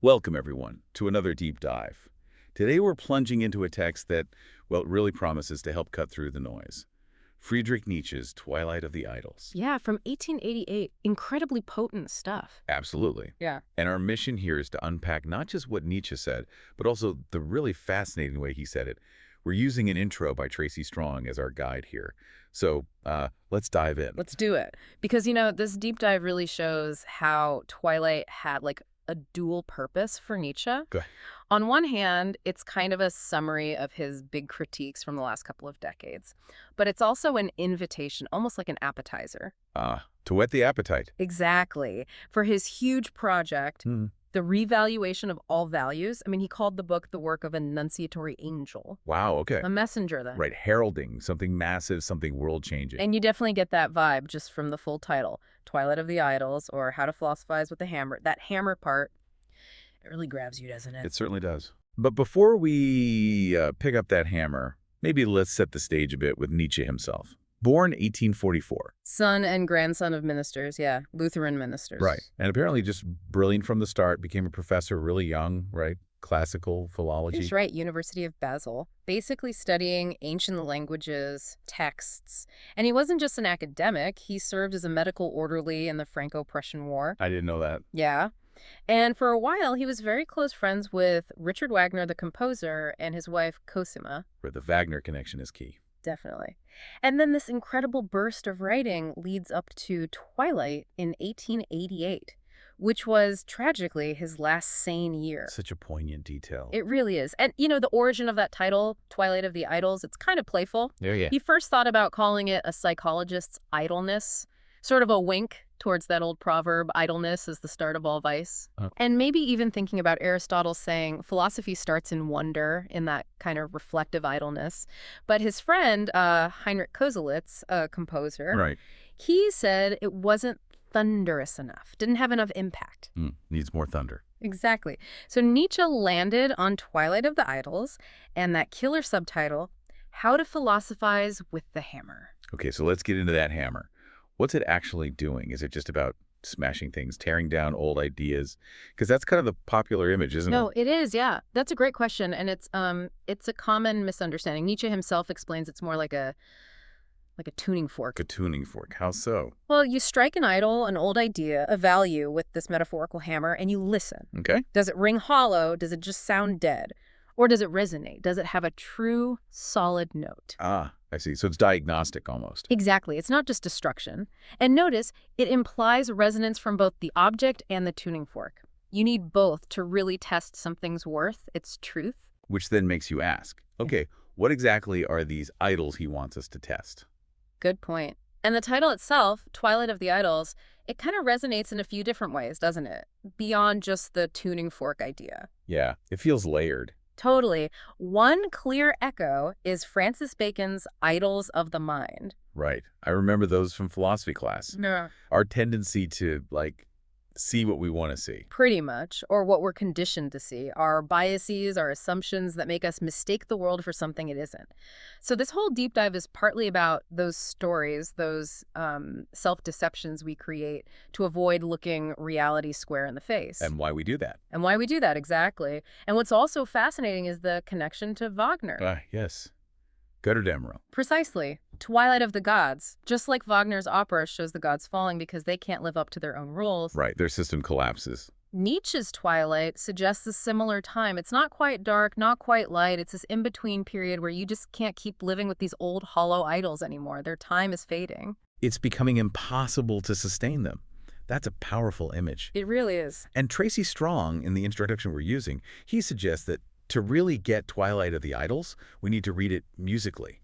Welcome, everyone, to another deep dive. Today we're plunging into a text that, well, it really promises to help cut through the noise. Friedrich Nietzsche's Twilight of the Idols. Yeah, from 1888. Incredibly potent stuff. Absolutely. Yeah. And our mission here is to unpack not just what Nietzsche said, but also the really fascinating way he said it. We're using an intro by Tracy Strong as our guide here. So let's dive in. Let's do it. Because, this deep dive really shows how Twilight had like a dual purpose for Nietzsche. Go ahead. On one hand, it's kind of a summary of his big critiques from the last couple of decades. But it's also an invitation, almost like an appetizer. To whet the appetite. Exactly. For his huge project, the revaluation of all values. I mean, he called the book the work of an enunciatory angel. Wow, okay. A messenger, then. Right, heralding something massive, something world-changing. And you definitely get that vibe just from the full title, Twilight of the Idols, or How to Philosophize with the Hammer. That hammer part, it really grabs you, doesn't it? It certainly does. But before we pick up that hammer, maybe let's set the stage a bit with Nietzsche himself. Born 1844. Son and grandson of ministers, yeah, Lutheran ministers. Right. And apparently just brilliant from the start, became a professor really young, right? Classical philology. That's right, University of Basel. Basically studying ancient languages, texts. And he wasn't just an academic, he served as a medical orderly in the Franco-Prussian War. I didn't know that. Yeah. And for a while, he was very close friends with Richard Wagner, the composer, and his wife, Cosima. Where the Wagner connection is key. Definitely. And then this incredible burst of writing leads up to Twilight in 1888, which was tragically his last sane year. Such a poignant detail. It really is. And, the origin of that title, Twilight of the Idols, it's kind of playful. Yeah. He first thought about calling it a psychologist's idleness, sort of a wink towards that old proverb, idleness is the start of all vice. And maybe even thinking about Aristotle saying philosophy starts in wonder, in that kind of reflective idleness. But his friend, Heinrich Koselitz, a composer, Right. he said it wasn't thunderous enough, didn't have enough impact. Needs more thunder. Exactly. So Nietzsche landed on Twilight of the Idols and that killer subtitle, How to Philosophize with the Hammer. Okay, so let's get into that hammer. What's it actually doing? Is it just about smashing things, tearing down old ideas? Because that's kind of the popular image, isn't it? No, it is, yeah. That's a great question, and it's a common misunderstanding. Nietzsche himself explains it's more like a tuning fork. A tuning fork. How so? Well, you strike an idol, an old idea, a value with this metaphorical hammer, and you listen. Okay. Does it ring hollow? Does it just sound dead? Or does it resonate? Does it have a true, solid note? I see. So it's diagnostic almost. Exactly. It's not just destruction. And notice, it implies resonance from both the object and the tuning fork. You need both to really test something's worth, its truth. Which then makes you ask, okay, what exactly are these idols he wants us to test? Good point. And the title itself, Twilight of the Idols, it kind of resonates in a few different ways, doesn't it? Beyond just the tuning fork idea. Yeah, it feels layered. Totally. One clear echo is Francis Bacon's Idols of the Mind. Right. I remember those from philosophy class. Yeah. Our tendency to, see what we want to see. Pretty much, or what we're conditioned to see. Our biases, our assumptions that make us mistake the world for something it isn't. So this whole deep dive is partly about those stories, those self-deceptions we create to avoid looking reality square in the face. And why we do that. And why we do that, exactly. And what's also fascinating is the connection to Wagner. Yes. Götterdämmerung. Precisely. Twilight of the Gods. Just like Wagner's opera shows the gods falling because they can't live up to their own rules. Right. Their system collapses. Nietzsche's Twilight suggests a similar time. It's not quite dark, not quite light. It's this in-between period where you just can't keep living with these old hollow idols anymore. Their time is fading. It's becoming impossible to sustain them. That's a powerful image. It really is. And Tracy Strong, in the introduction we're using, he suggests that to really get Twilight of the Idols, we need to read it musically.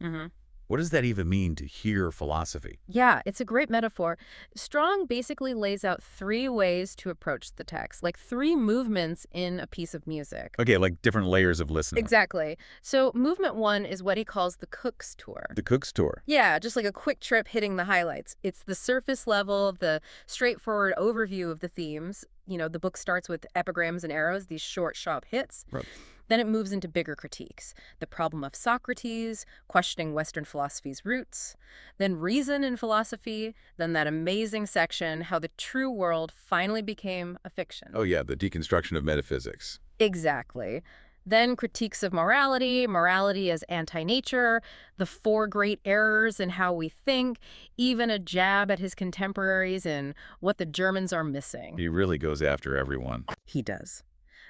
What does that even mean, to hear philosophy? Yeah, it's a great metaphor. Strong basically lays out 3 ways to approach the text, like 3 movements in a piece of music. Okay, like different layers of listening. Exactly. So movement 1 is what he calls the Cook's Tour. The Cook's Tour. Yeah, just like a quick trip hitting the highlights. It's the surface level, the straightforward overview of the themes. The book starts with epigrams and arrows, these short, sharp hits. Right. Then it moves into bigger critiques. The problem of Socrates, questioning Western philosophy's roots, then reason in philosophy, then that amazing section, how the true world finally became a fiction. Oh yeah, the deconstruction of metaphysics. Exactly. Then critiques of morality, morality as anti-nature, the four great errors in how we think, even a jab at his contemporaries and what the Germans are missing. He really goes after everyone. He does.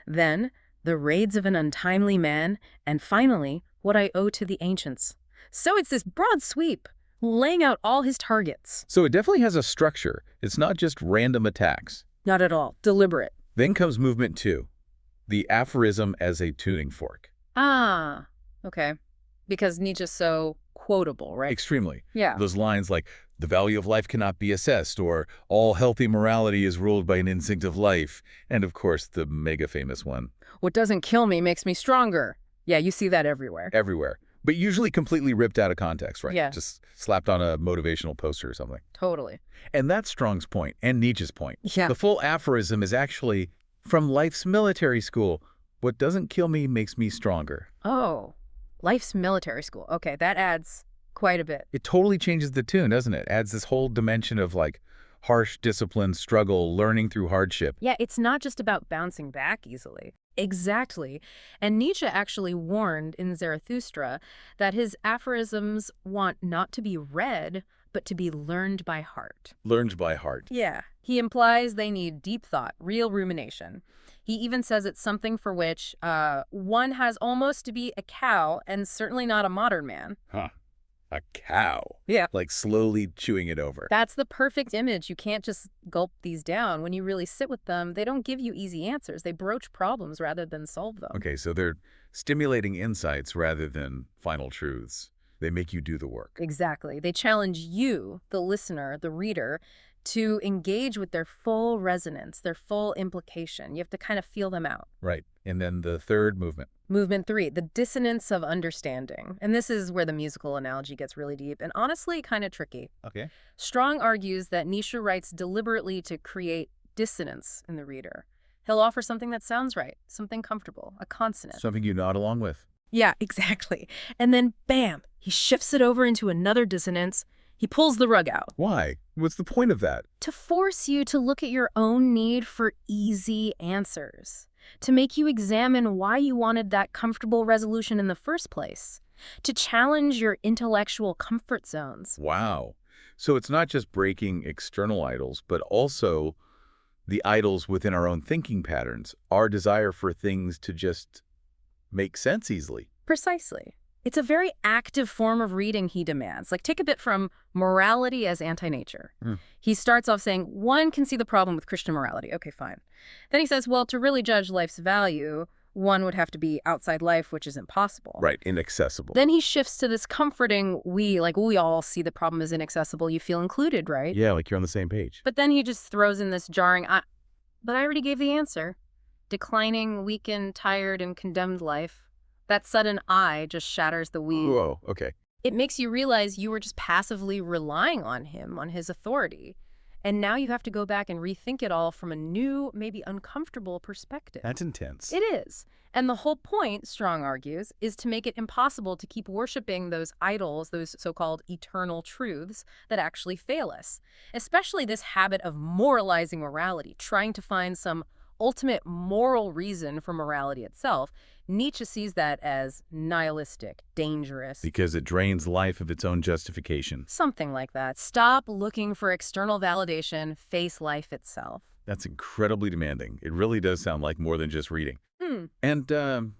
Then, the raids of an untimely man, and finally, what I owe to the ancients. So it's this broad sweep, laying out all his targets. So it definitely has a structure. It's not just random attacks. Not at all. Deliberate. Then comes movement 2, the aphorism as a tuning fork. Ah, okay. Because Nietzsche's so quotable, right? Extremely. Yeah. Those lines like, the value of life cannot be assessed, or all healthy morality is ruled by an instinct of life. And of course, the mega famous one. What doesn't kill me makes me stronger. Yeah, you see that everywhere. Everywhere. But usually completely ripped out of context, right? Yeah. Just slapped on a motivational poster or something. Totally. And that's Strong's point, and Nietzsche's point. Yeah. The full aphorism is actually from life's military school. What doesn't kill me makes me stronger. Oh, life's military school. Okay, that adds quite a bit. It totally changes the tune, doesn't it? Adds this whole dimension of like harsh discipline, struggle, learning through hardship. Yeah, it's not just about bouncing back easily. Exactly. And Nietzsche actually warned in Zarathustra that his aphorisms want not to be read, but to be learned by heart. Learned by heart. Yeah. He implies they need deep thought, real rumination. He even says it's something for which one has almost to be a cow and certainly not a modern man. Huh. A cow. Yeah. Like slowly chewing it over. That's the perfect image. You can't just gulp these down. When you really sit with them, they don't give you easy answers. They broach problems rather than solve them. Okay, so they're stimulating insights rather than final truths. They make you do the work. Exactly. They challenge you, the listener, the reader, to engage with their full resonance, their full implication. You have to kind of feel them out. Right. And then the third movement. Movement 3, the dissonance of understanding. And this is where the musical analogy gets really deep and honestly kind of tricky. Okay. Strong argues that Nietzsche writes deliberately to create dissonance in the reader. He'll offer something that sounds right, something comfortable, a consonant. Something you nod along with. Yeah, exactly. And then, bam, he shifts it over into another dissonance. He pulls the rug out. Why? What's the point of that? To force you to look at your own need for easy answers. To make you examine why you wanted that comfortable resolution in the first place. To challenge your intellectual comfort zones. Wow. So it's not just breaking external idols, but also the idols within our own thinking patterns, our desire for things to just make sense easily. Precisely. It's a very active form of reading he demands. Like, take a bit from morality as anti-nature. He starts off saying, one can see the problem with Christian morality. Okay, fine. Then he says, well, to really judge life's value, one would have to be outside life, which is impossible. Right, inaccessible. Then he shifts to this comforting we all see the problem is inaccessible. You feel included, right? Yeah, like you're on the same page. But then he just throws in this jarring, but I already gave the answer. Declining, weakened, tired, and condemned life. That sudden I just shatters the we. Whoa, okay. It makes you realize you were just passively relying on him, on his authority. And now you have to go back and rethink it all from a new, maybe uncomfortable perspective. That's intense. It is. And the whole point, Strong argues, is to make it impossible to keep worshiping those idols, those so-called eternal truths that actually fail us. Especially this habit of moralizing morality, trying to find some ultimate moral reason for morality itself. Nietzsche sees that as nihilistic, dangerous. Because it drains life of its own justification. Something like that. Stop looking for external validation, face life itself. That's incredibly demanding. It really does sound like more than just reading. And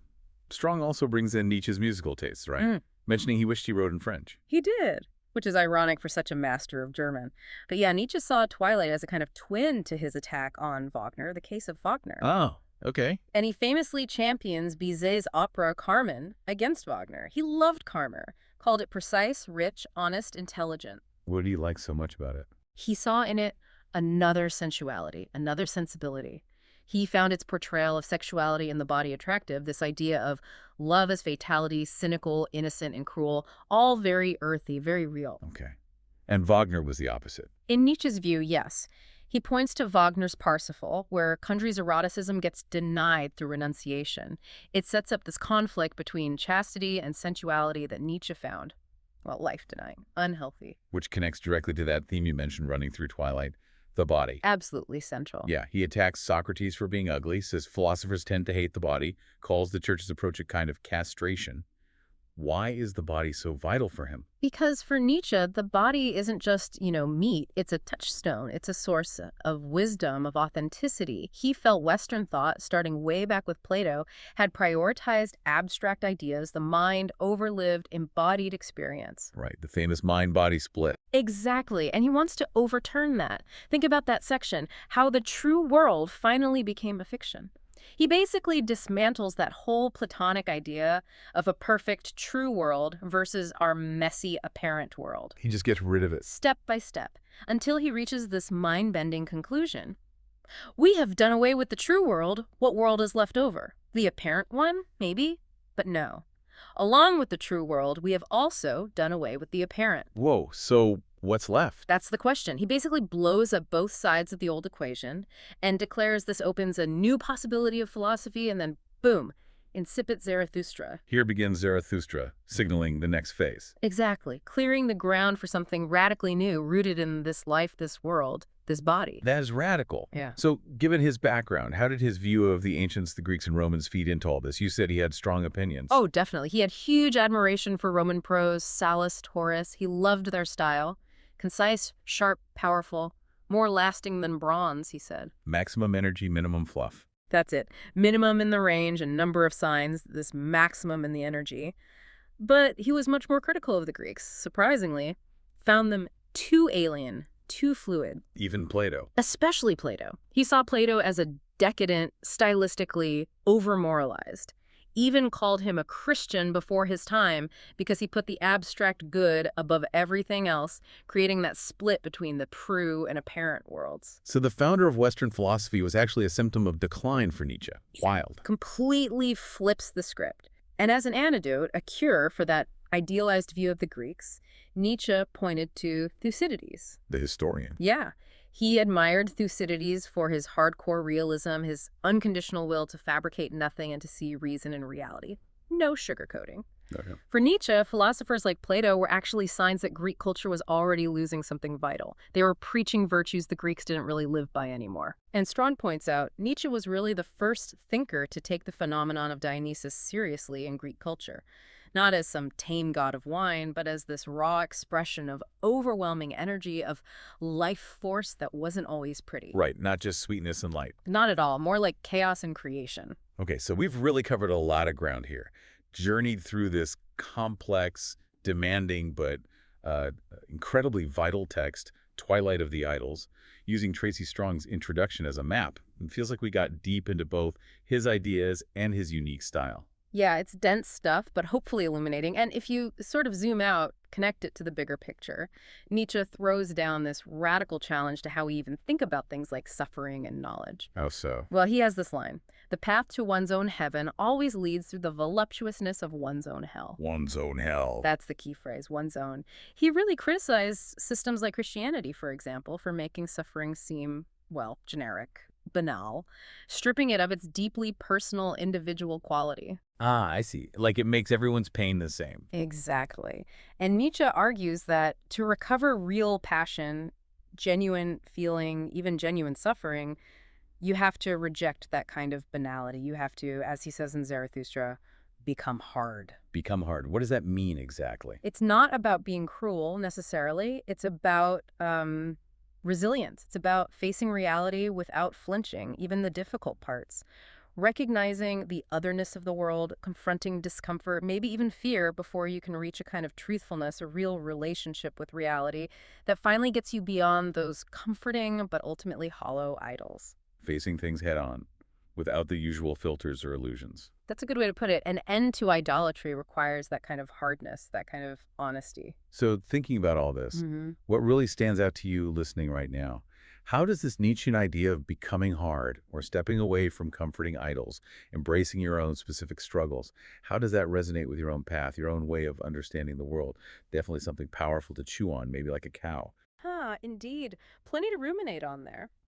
Strong also brings in Nietzsche's musical tastes, right? Mentioning he wished he wrote in French. He did, which is ironic for such a master of German. But yeah, Nietzsche saw Twilight as a kind of twin to his attack on Wagner, the case of Wagner. Oh, okay. And he famously champions Bizet's opera Carmen against Wagner. He loved Carmen, called it precise, rich, honest, intelligent. What do you like so much about it? He saw in it another sensuality, another sensibility. He found its portrayal of sexuality in the body attractive, this idea of love as fatality, cynical, innocent, and cruel, all very earthy, very real. Okay. And Wagner was the opposite. In Nietzsche's view, yes. He points to Wagner's Parsifal, where Kundry's eroticism gets denied through renunciation. It sets up this conflict between chastity and sensuality that Nietzsche found, well, life-denying, unhealthy. Which connects directly to that theme you mentioned running through Twilight, the body. Absolutely central. Yeah, he attacks Socrates for being ugly, says philosophers tend to hate the body, calls the church's approach a kind of castration. Why is the body so vital for him? Because for Nietzsche, the body isn't just, meat. It's a touchstone. It's a source of wisdom, of authenticity. He felt Western thought, starting way back with Plato, had prioritized abstract ideas, the mind overlived embodied experience. Right, the famous mind-body split. Exactly, and he wants to overturn that. Think about that section, how the true world finally became a fiction. He basically dismantles that whole Platonic idea of a perfect true world versus our messy apparent world. He just gets rid of it. Step by step, until he reaches this mind-bending conclusion. We have done away with the true world. What world is left over? The apparent one, maybe? But no. Along with the true world, we have also done away with the apparent. Whoa, so what's left? That's the question. He basically blows up both sides of the old equation and declares this opens a new possibility of philosophy, and then boom, incipit Zarathustra. Here begins Zarathustra, signaling the next phase. Exactly. Clearing the ground for something radically new, rooted in this life, this world, this body. That is radical. Yeah. So, given his background, how did his view of the ancients, the Greeks and Romans feed into all this? You said he had strong opinions. Oh, definitely. He had huge admiration for Roman prose, Sallust, Horace. He loved their style. Concise, sharp, powerful, more lasting than bronze, he said. Maximum energy, minimum fluff. That's it. Minimum in the range and number of signs, this maximum in the energy. But he was much more critical of the Greeks, surprisingly. Found them too alien, too fluid. Even Plato. Especially Plato. He saw Plato as a decadent, stylistically over-moralized. Even called him a Christian before his time because he put the abstract good above everything else, creating that split between the true and apparent worlds. So the founder of Western philosophy was actually a symptom of decline for Nietzsche. Wild. Completely flips the script. And as an antidote, a cure for that idealized view of the Greeks, Nietzsche pointed to Thucydides. The historian. Yeah. He admired Thucydides for his hardcore realism, his unconditional will to fabricate nothing and to see reason in reality. No sugarcoating. Okay. For Nietzsche, philosophers like Plato were actually signs that Greek culture was already losing something vital. They were preaching virtues the Greeks didn't really live by anymore. And Strawn points out, Nietzsche was really the first thinker to take the phenomenon of Dionysus seriously in Greek culture. Not as some tame god of wine, but as this raw expression of overwhelming energy, of life force that wasn't always pretty. Right, not just sweetness and light. Not at all, more like chaos and creation. Okay, so we've really covered a lot of ground here. Journeyed through this complex, demanding, but incredibly vital text, Twilight of the Idols, using Tracy Strong's introduction as a map. It feels like we got deep into both his ideas and his unique style. Yeah, it's dense stuff, but hopefully illuminating. And if you sort of zoom out, connect it to the bigger picture, Nietzsche throws down this radical challenge to how we even think about things like suffering and knowledge. How so? Well, he has this line: the path to one's own heaven always leads through the voluptuousness of one's own hell. One's own hell. That's the key phrase, one's own. He really criticized systems like Christianity, for example, for making suffering seem, well, generic, banal, stripping it of its deeply personal, individual quality. Ah, I see. Like it makes everyone's pain the same. Exactly. And Nietzsche argues that to recover real passion, genuine feeling, even genuine suffering, you have to reject that kind of banality. You have to, as he says in Zarathustra, become hard. Become hard. What does that mean exactly? It's not about being cruel necessarily. It's about resilience. It's about facing reality without flinching, even the difficult parts. Recognizing the otherness of the world, confronting discomfort, maybe even fear before you can reach a kind of truthfulness, a real relationship with reality that finally gets you beyond those comforting but ultimately hollow idols. Facing things head on, without the usual filters or illusions. That's a good way to put it. An end to idolatry requires that kind of hardness, that kind of honesty. So thinking about all this, what really stands out to you listening right now? How does this Nietzschean idea of becoming hard or stepping away from comforting idols, embracing your own specific struggles, how does that resonate with your own path, your own way of understanding the world? Definitely something powerful to chew on, maybe like a cow. Indeed. Plenty to ruminate on there.